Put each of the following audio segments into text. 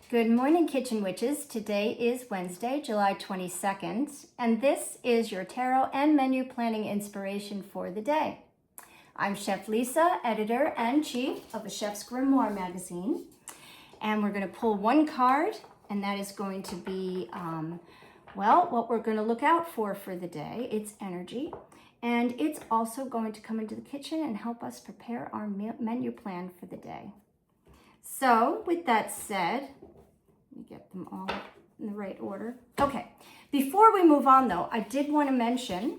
Good morning, Kitchen Witches. Today is Wednesday, July 22nd, and this is your tarot and menu planning inspiration for the day. I'm Chef Lisa, editor and chief of a Chef's Grimoire magazine, and we're going to pull one card, and that is going to be, what we're going to look out for the day. It's energy, and it's also going to come into the kitchen and help us prepare our menu plan for the day. So, with that said, let me get them all in the right order. Okay, before we move on though, I did want to mention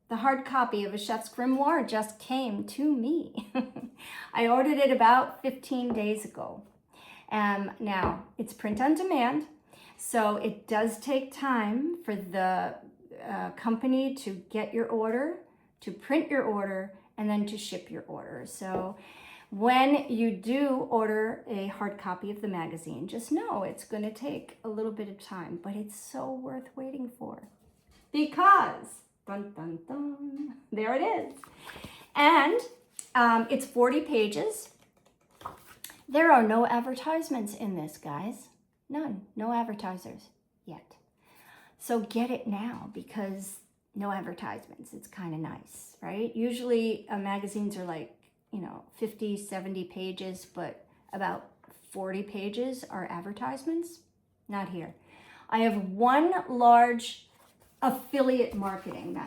the hard copy of A Chef's Grimoire just came to me. I ordered it about 15 days ago. Now, it's print on demand, so it does take time for the company to get your order, to print your order, and then to ship your order. So when you do order a hard copy of the magazine, just know it's going to take a little bit of time, but it's so worth waiting for because, dun, dun, dun, there it is. And it's 40 pages. There are no advertisements in this, guys. None. No advertisers yet. So get it now because no advertisements. It's kind of nice, right? Usually magazines are like, 50, 70 pages, but about 40 pages are advertisements. Not here. I have one large affiliate marketing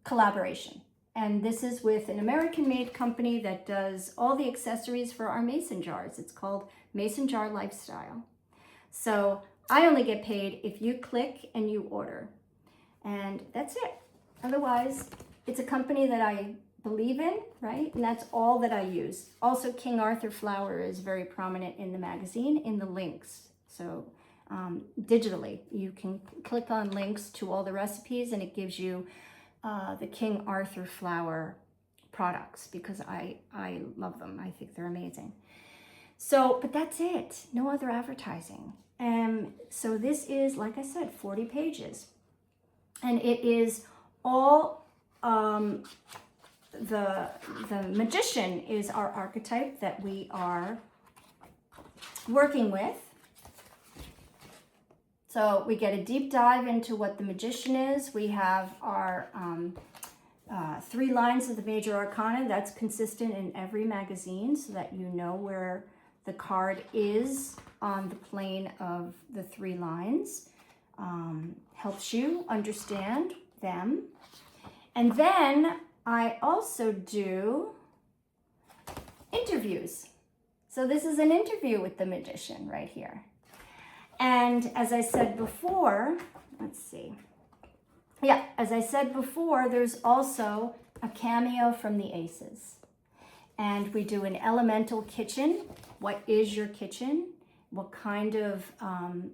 collaboration. And this is with an American-made company that does all the accessories for our mason jars. It's called Mason Jar Lifestyle. So I only get paid if you click and you order. And that's it. Otherwise, it's a company that I believe in, right? And that's all that I use. Also, King Arthur flour is very prominent in the magazine in the links. So digitally, you can click on links to all the recipes and it gives you the King Arthur flour products because I love them. I think they're amazing. So, but that's it. No other advertising. So this is, like I said, 40 pages. And it is all, the magician is our archetype that we are working with. So we get a deep dive into what the magician is. We have our 3 lines of the major arcana. That's consistent in every magazine so that you know where the card is on the plane of the 3 lines. Helps you understand them. And then I also do interviews. So this is an interview with the magician right here. And as I said before, as I said before, there's also a cameo from the Aces. And we do an elemental kitchen. What is your kitchen? What kind of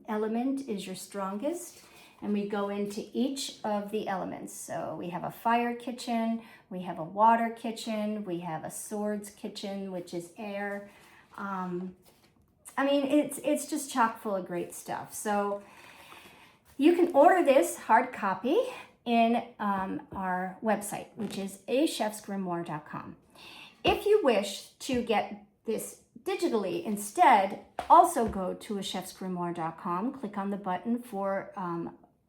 element is your strongest? And we go into each of the elements. So we have a fire kitchen, we have a water kitchen, we have a swords kitchen, which is air. It's just chock full of great stuff. So you can order this hard copy in our website, which is achefsgrimoire.com. If you wish to get this digitally instead, also go to achefsgrimoire.com, click on the button for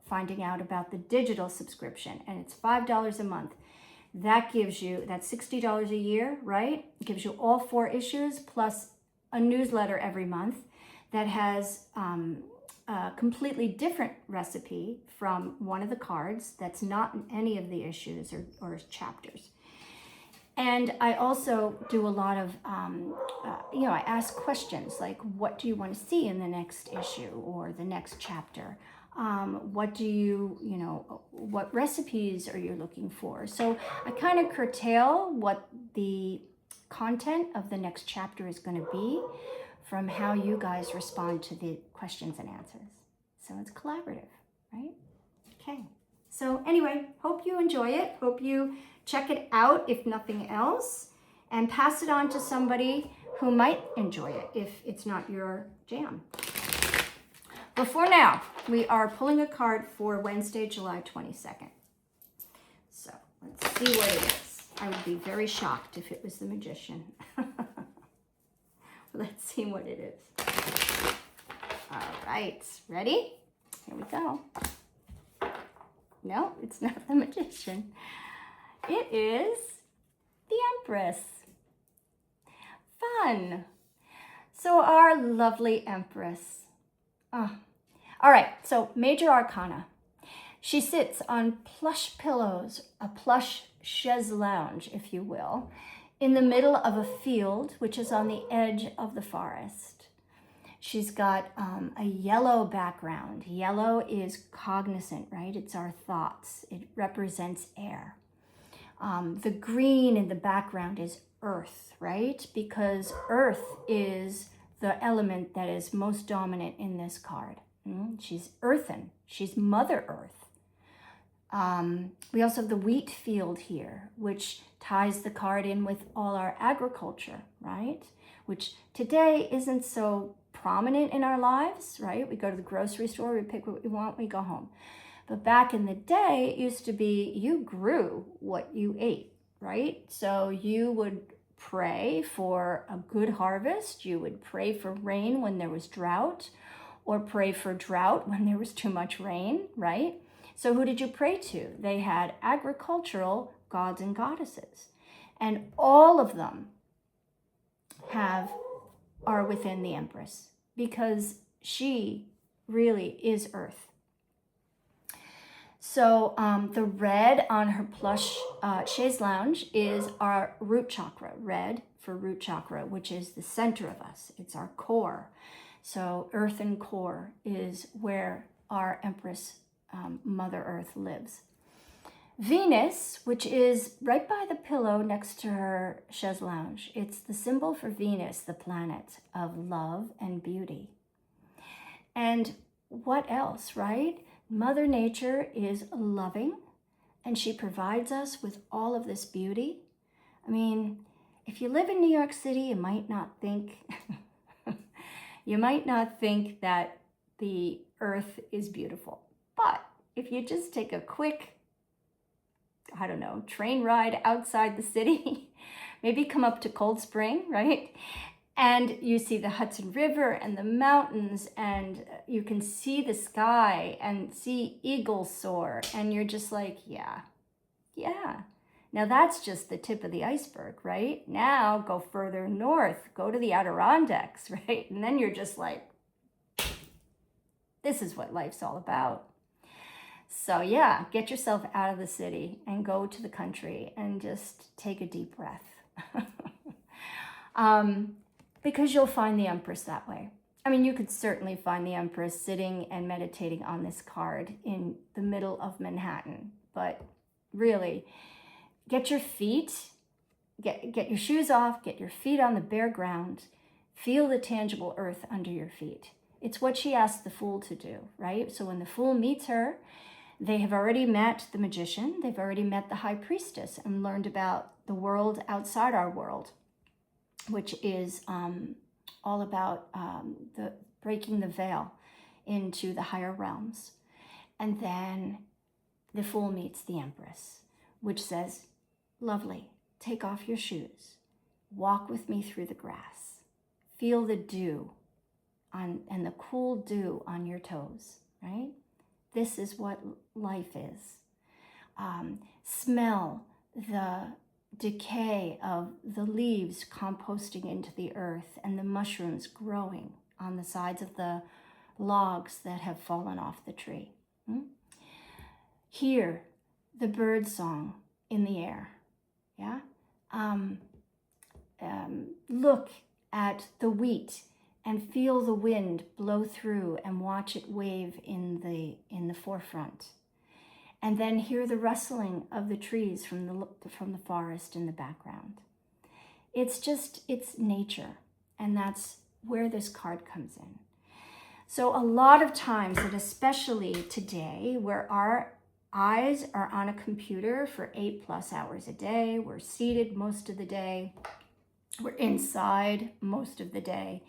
finding out about the digital subscription, and it's $5 a month. That gives you, that's $60 a year, right? It gives you all 4 issues plus a newsletter every month that has a completely different recipe from one of the cards that's not in any of the issues or chapters. And I also do a lot of, I ask questions like, what do you want to see in the next issue or the next chapter? What recipes are you looking for? So I kind of curtail what the content of the next chapter is going to be from how you guys respond to the questions and answers. So it's collaborative, right? Okay. So anyway, hope you enjoy it. Hope you check it out if nothing else, and pass it on to somebody who might enjoy it if it's not your jam. But for now, we are pulling a card for Wednesday, July 22nd. So let's see what it is. I would be very shocked if it was the magician. Let's see what it is. All right, ready? Here we go. No, it's not the Magician. It is the Empress. Fun. So our lovely Empress. Oh. All right, so Major Arcana. She sits on plush pillows, a plush chaise lounge, if you will, in the middle of a field, which is on the edge of the forest. She's got a yellow background. Yellow is cognizant, right? It's our thoughts. It represents air. The green in the background is earth, right? Because earth is the element that is most dominant in this card. She's earthen. She's Mother Earth. We also have the wheat field here, which ties the card in with all our agriculture, right? Which today isn't so prominent in our lives, right? We go to the grocery store, we pick what we want, we go home. But back in the day, it used to be you grew what you ate, right? So you would pray for a good harvest. You would pray for rain when there was drought, or pray for drought when there was too much rain, right? So who did you pray to? They had agricultural gods and goddesses. And all of them are within the Empress, because she really is Earth. So the red on her plush chaise lounge is our root chakra, red for root chakra, which is the center of us. It's our core. So earthen core is where our Empress, Mother Earth, lives. Venus, which is right by the pillow next to her chaise lounge. It's the symbol for Venus, the planet of love and beauty. And what else, right? Mother Nature is loving, and she provides us with all of this beauty. I mean, if you live in New York City, you might not think that the earth is beautiful. But if you just take a quick, train ride outside the city, maybe come up to Cold Spring, right? And you see the Hudson River and the mountains, and you can see the sky and see eagles soar. And you're just like, yeah. Now that's just the tip of the iceberg, right? Now go further north, go to the Adirondacks, right? And then you're just like, this is what life's all about. So yeah, get yourself out of the city and go to the country and just take a deep breath. Because you'll find the Empress that way. I mean, you could certainly find the Empress sitting and meditating on this card in the middle of Manhattan. But really, get your feet, get your shoes off, get your feet on the bare ground, feel the tangible earth under your feet. It's what she asked the Fool to do, right? So when the Fool meets her, they have already met the Magician, they've already met the High Priestess and learned about the world outside our world, which is all about the breaking the veil into the higher realms. And then the Fool meets the Empress, which says, lovely, take off your shoes, walk with me through the grass, feel the dew and the cool dew on your toes, right? This is what life is. Smell the decay of the leaves composting into the earth and the mushrooms growing on the sides of the logs that have fallen off the tree. Hear the bird song in the air. Yeah. Look at the wheat and feel the wind blow through and watch it wave in the forefront. And then hear the rustling of the trees from the forest in the background. It's nature, and that's where this card comes in. So a lot of times, and especially today, where our eyes are on a computer for 8+ hours a day, we're seated most of the day, we're inside most of the day,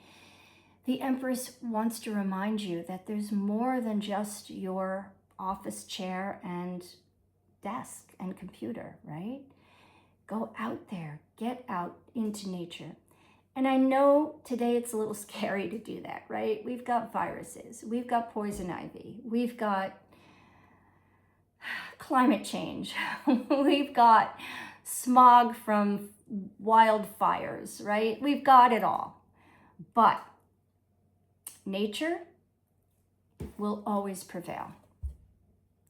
the Empress wants to remind you that there's more than just your office chair and desk and computer, right? Go out there, get out into nature. And I know today it's a little scary to do that, right? We've got viruses, we've got poison ivy, we've got climate change, we've got smog from wildfires, right? We've got it all. But nature will always prevail.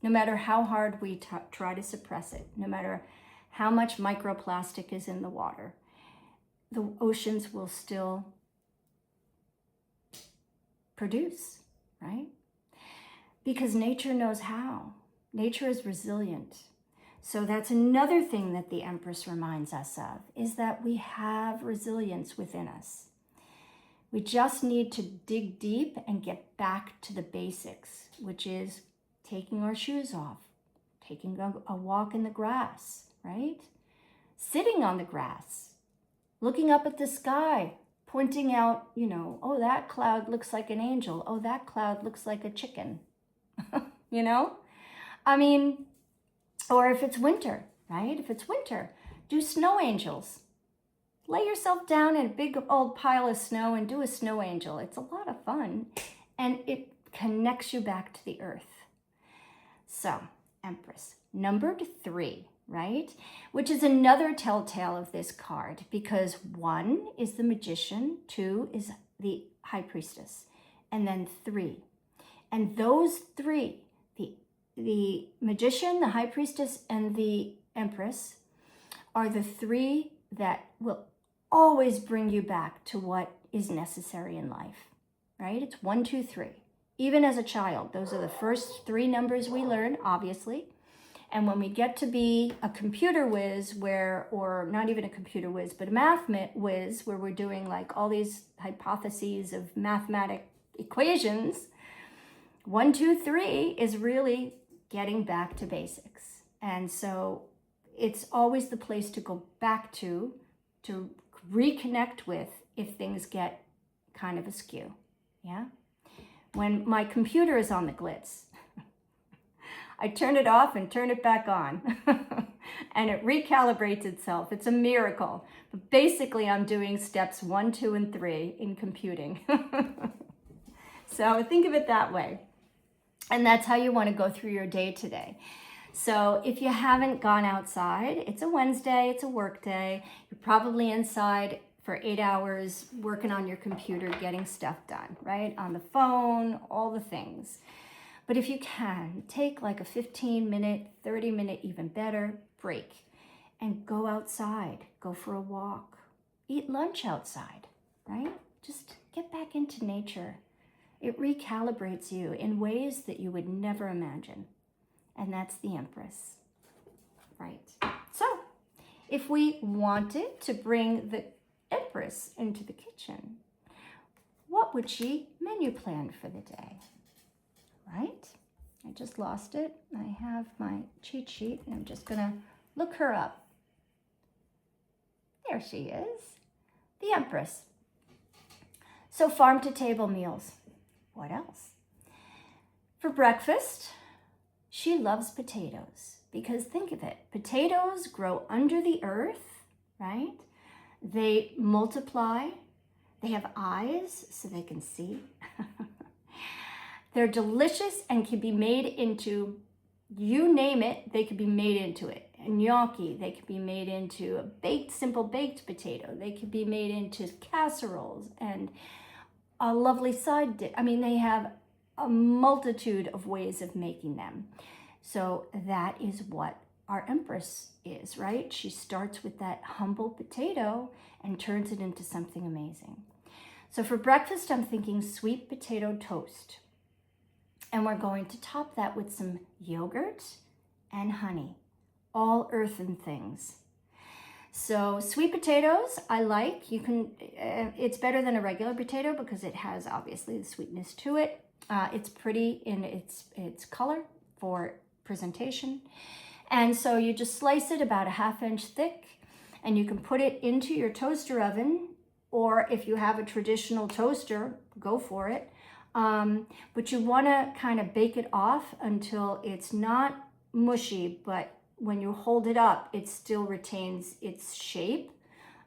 No matter how hard we try to suppress it, no matter how much microplastic is in the water, the oceans will still produce, right? Because nature knows how. Nature is resilient. So that's another thing that the Empress reminds us of, is that we have resilience within us. We just need to dig deep and get back to the basics, which is taking our shoes off, taking a walk in the grass, right? Sitting on the grass, looking up at the sky, pointing out, oh, that cloud looks like an angel. Oh, that cloud looks like a chicken, I mean, or if it's winter, right? If it's winter, do snow angels. Lay yourself down in a big old pile of snow and do a snow angel. It's a lot of fun, and it connects you back to the earth. So, Empress, number 3, right? Which is another telltale of this card, because 1 is the magician, 2 is the high priestess, and then 3. And those 3, the magician, the high priestess, and the empress, are the 3 that will always bring you back to what is necessary in life, right? It's 1, 2, 3. Even as a child, those are the first 3 numbers we learn, obviously. And when we get to be a computer whiz, or not even a computer whiz, but a math whiz, where we're doing like all these hypotheses of mathematic equations, 1, 2, 3 is really getting back to basics. And so it's always the place to go back to reconnect with if things get kind of askew, yeah? When my computer is on the glitz, I turn it off and turn it back on, and it recalibrates itself. It's a miracle. But basically, I'm doing steps 1, 2, and 3 in computing. So think of it that way. And that's how you want to go through your day today. So if you haven't gone outside, it's a Wednesday, it's a work day. You're probably inside for 8 hours working on your computer, getting stuff done, right? On the phone, all the things. But if you can, take like a 15-minute, 30-minute, even better, break and go outside, go for a walk, eat lunch outside, right? Just get back into nature. It recalibrates you in ways that you would never imagine. And that's the Empress, right? So if we wanted to bring the Empress into the kitchen, what would she menu plan for the day, right? I just lost it. I have my cheat sheet, and I'm just gonna look her up. There she is, the Empress. So farm to table meals. What else? For breakfast, she loves potatoes, because think of it, potatoes grow under the earth, right? They multiply, they have eyes so they can see. They're delicious and can be made into, you name it, they could be made into it. A gnocchi, they could be made into a simple baked potato. They could be made into casseroles and a lovely side dish. I mean, they have a multitude of ways of making them. So that is what our Empress is, right? She starts with that humble potato and turns it into something amazing. So for breakfast, I'm thinking sweet potato toast. And we're going to top that with some yogurt and honey, all earthen things. So sweet potatoes, I like. You can, it's better than a regular potato because it has obviously the sweetness to it. It's pretty in its color for presentation. And so you just slice it about a 1/2 inch thick, and you can put it into your toaster oven, or if you have a traditional toaster, go for it. But you want to kind of bake it off until it's not mushy, but when you hold it up, it still retains its shape.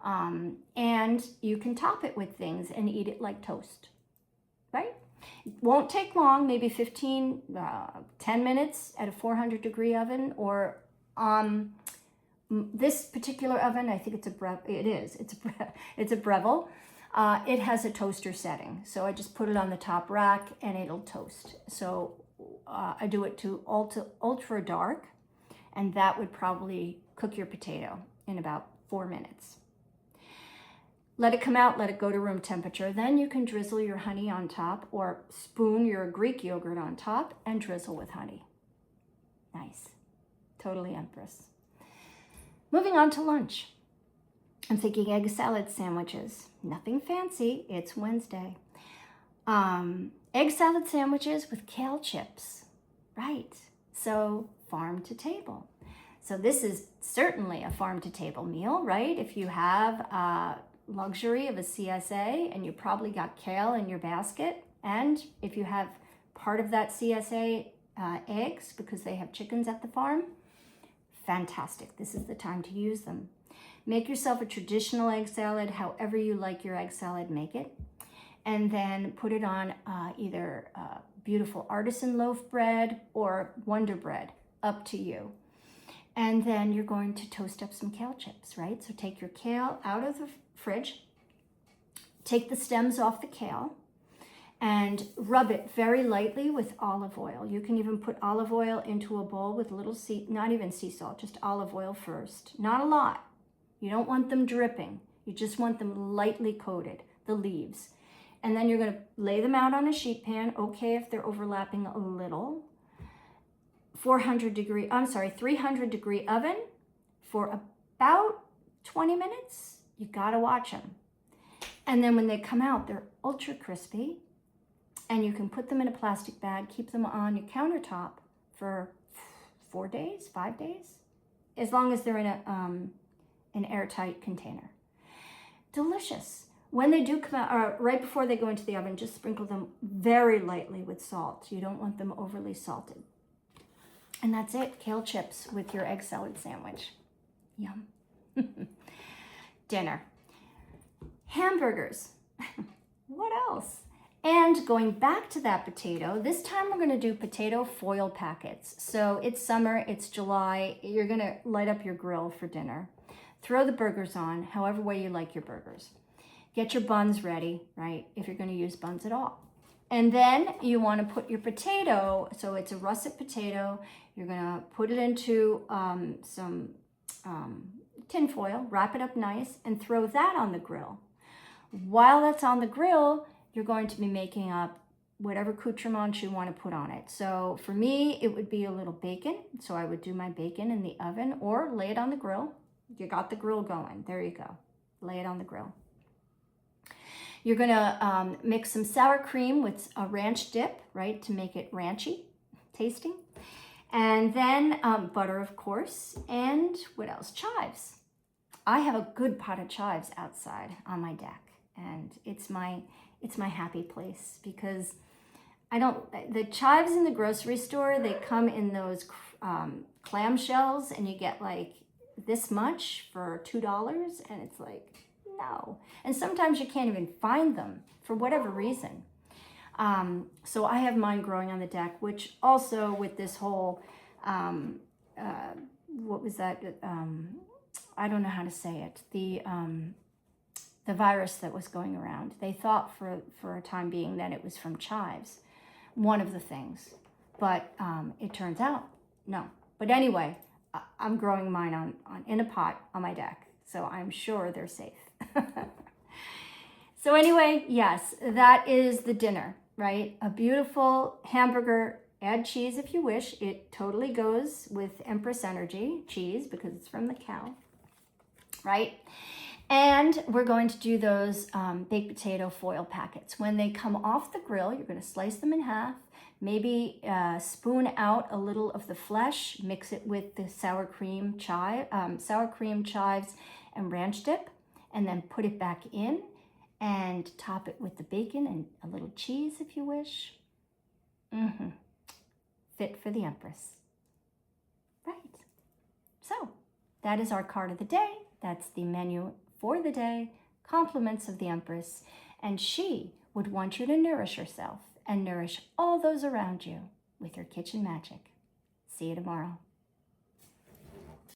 And you can top it with things and eat it like toast, right? It won't take long, maybe 10 minutes at a 400 degree oven, or this particular oven, I think it's a Breville. It has a toaster setting, so I just put it on the top rack and it'll toast. So I do it to ultra dark, and that would probably cook your potato in about 4 minutes. Let it come out, let it go to room temperature. Then you can drizzle your honey on top, or spoon your Greek yogurt on top and drizzle with honey. Nice. Totally Empress. Moving on to lunch. I'm thinking egg salad sandwiches. Nothing fancy, it's Wednesday. Egg salad sandwiches with kale chips. Right. So farm to table. So this is certainly a farm to table meal, right? If you have luxury of a CSA and you probably got kale in your basket, and if you have part of that CSA eggs because they have chickens at the farm, fantastic. This is the time to use them. Make yourself a traditional egg salad, however you like your egg salad, make it. And then put it on either beautiful artisan loaf bread or Wonder Bread, up to you. And then you're going to toast up some kale chips, right? So take your kale out of the fridge, take the stems off the kale, and rub it very lightly with olive oil. You can even put olive oil into a bowl with a little not even sea salt, just olive oil first. Not a lot. You don't want them dripping. You just want them lightly coated, the leaves. And then you're going to lay them out on a sheet pan, okay if they're overlapping a little. 300 degree oven for about 20 minutes. You gotta watch them. And then when they come out, they're ultra crispy, and you can put them in a plastic bag, keep them on your countertop for 4 days, 5 days, as long as they're in an airtight container. Delicious. When they do come out, or right before they go into the oven, just sprinkle them very lightly with salt. You don't want them overly salted. And that's it, kale chips with your egg salad sandwich. Yum. Dinner. Hamburgers. What else? And going back to that potato, this time we're gonna do potato foil packets. So it's summer, it's July, you're gonna light up your grill for dinner. Throw the burgers on, however way you like your burgers. Get your buns ready, right, if you're gonna use buns at all. And then you wanna put your potato, so it's a russet potato, you're gonna put it into some tin foil, wrap it up nice, and throw that on the grill. While that's on the grill, you're going to be making up whatever accoutrements you want to put on it. So for me, it would be a little bacon. So I would do my bacon in the oven or lay it on the grill. You got the grill going. There you go. Lay it on the grill. You're going to mix some sour cream with a ranch dip, right, to make it ranchy tasting. And then butter, of course. And what else? Chives. I have a good pot of chives outside on my deck. And it's my happy place, because the chives in the grocery store, they come in those clamshells, and you get like this much for $2, and it's like, no. And sometimes you can't even find them for whatever reason. So I have mine growing on the deck, which also with this whole, what was that? I don't know how to say it. The virus that was going around. They thought for a time being that it was from chives, one of the things, but it turns out no. But anyway, I'm growing mine in a pot on my deck, so I'm sure they're safe. So anyway, yes, that is the dinner, right? A beautiful hamburger. Add cheese if you wish. It totally goes with Empress Energy cheese because it's from the cow, right? And we're going to do those baked potato foil packets. When they come off the grill, you're going to slice them in half, maybe spoon out a little of the flesh, mix it with the sour cream chives and ranch dip, and then put it back in and top it with the bacon and a little cheese if you wish. Fit for the Empress. Right. So that is our card of the day. That's the menu for the day, compliments of the Empress, and she would want you to nourish yourself and nourish all those around you with your kitchen magic. See you tomorrow.